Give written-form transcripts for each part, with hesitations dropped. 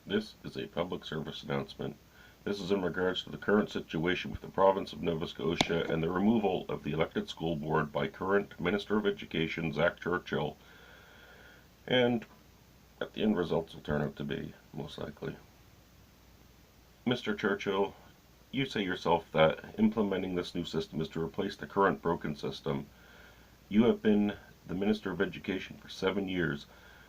This is a public service announcement. This is in regards to the current situation with the province of Nova Scotia and the removal of the elected school board by current Minister of Education, Churchill. And at the end results will turn out to be, most likely. Mr. Churchill, you say yourself that implementing this new system is to replace the current broken system. You have been the Minister of Education for 7 years.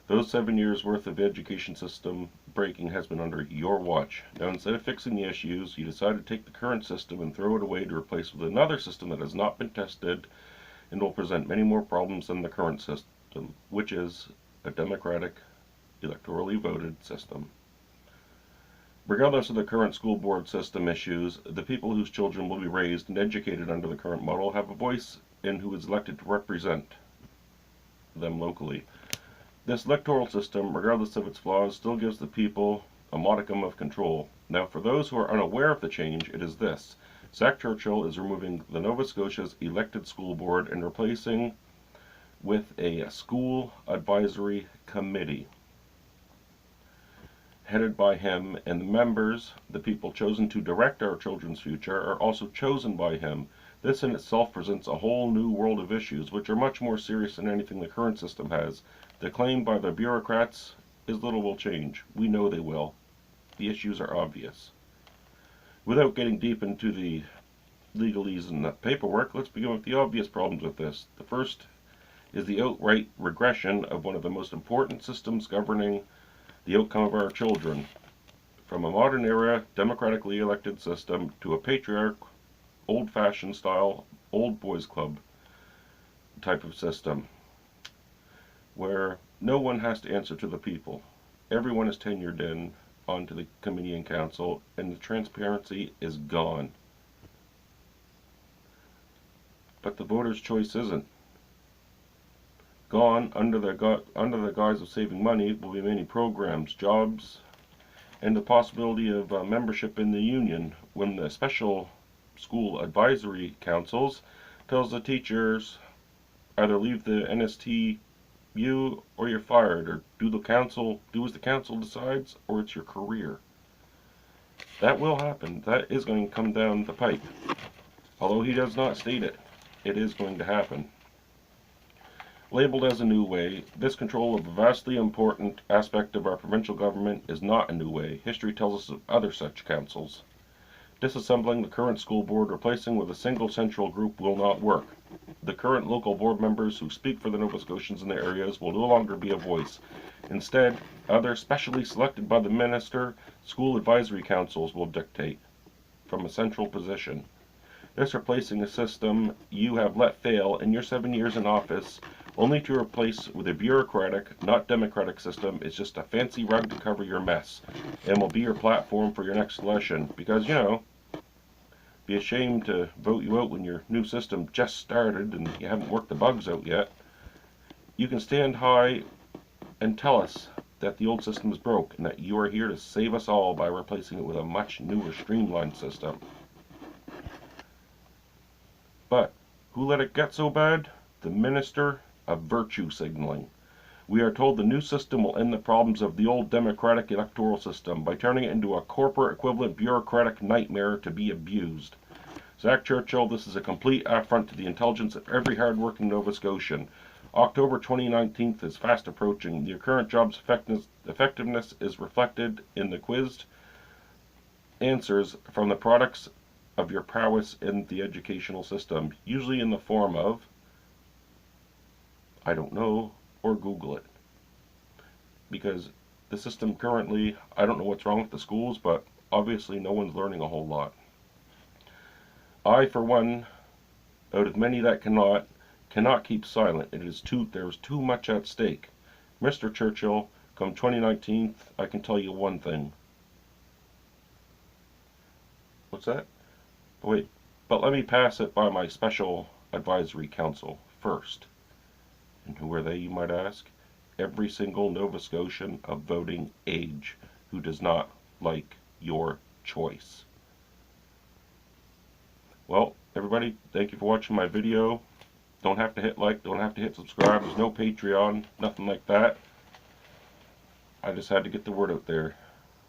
Those 7 years worth of education system breaking has been under your watch. Now instead of fixing the issues, you decided to take the current system and throw it away to replace with another system that has not been tested and will present many more problems than the current system, which is a democratic, electorally voted system. Regardless of the current school board system issues, the people whose children will be raised and educated under the current model have a voice in who is elected to represent them locally. This electoral system, regardless of its flaws, still gives the people a modicum of control. Now, for those who are unaware of the change, it is this. Churchill is removing the Nova Scotia's elected school board and replacing with a school advisory committee headed by him, and the members, the people chosen to direct our children's future, are also chosen by him. This in itself presents a whole new world of issues, which are much more serious than anything the current system has. The claim by the bureaucrats is little will change. We know they will. The issues are obvious. Without getting deep into the legalese and the paperwork, let's begin with the obvious problems with this. The first is the outright regression of one of the most important systems governing the outcome of our children. From a modern era, democratically elected system to a patriarch, old-fashioned style, old boys club type of system, where no one has to answer to the people. Everyone is tenured in onto the committee and council, and the transparency is gone. But the voters' choice isn't. Gone under the guise of saving money will be many programs, jobs, and the possibility of membership in the union when the special school advisory councils tells the teachers either leave the NSTU or you're fired, or do as the council decides, or it's your career. That will happen. That is going to come down the pipe. Although he does not state it, it is going to happen. Labeled as a new way, this control of a vastly important aspect of our provincial government is not a new way. History tells us of other such councils. Disassembling the current school board, replacing with a single central group will not work. The current local board members who speak for the Nova Scotians in their areas will no longer be a voice. Instead, other specially selected by the minister, school advisory councils will dictate from a central position. This replacing a system you have let fail in your 7 years in office, only to replace with a bureaucratic, not democratic system, is just a fancy rug to cover your mess, and will be your platform for your next election. Because, be ashamed to vote you out when your new system just started and you haven't worked the bugs out yet. You can stand high and tell us that the old system is broke, and that you are here to save us all by replacing it with a much newer, streamlined system. But who let it get so bad? The Minister of Virtue Signaling. We are told the new system will end the problems of the old democratic electoral system by turning it into a corporate equivalent bureaucratic nightmare to be abused. Churchill, this is a complete affront to the intelligence of every hard-working Nova Scotian. October 2019 is fast approaching. Your current job's effectiveness is reflected in the quizzed answers from the products of your prowess in the educational system, usually in the form of I don't know, or Google it. Because the system currently, I don't know what's wrong with the schools, but obviously no one's learning a whole lot. I, for one, out of many that cannot keep silent. There's too much at stake. Mr. Churchill, come 2019, I can tell you one thing. What's that? Wait, but let me pass it by my special advisory council first. And who are they, you might ask? Every single Nova Scotian of voting age who does not like your choice. Well, everybody, thank you for watching my video. Don't have to hit like, don't have to hit subscribe. There's no Patreon, nothing like that. I just had to get the word out there.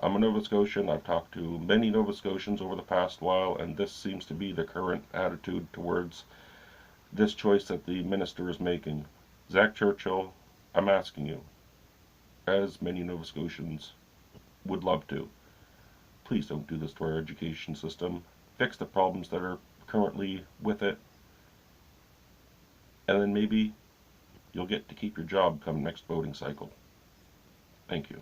I'm a Nova Scotian. I've talked to many Nova Scotians over the past while, and this seems to be the current attitude towards this choice that the minister is making. Zach Churchill, I'm asking you, as many Nova Scotians would love to, please don't do this to our education system. Fix the problems that are currently with it, and then maybe you'll get to keep your job come next voting cycle. Thank you.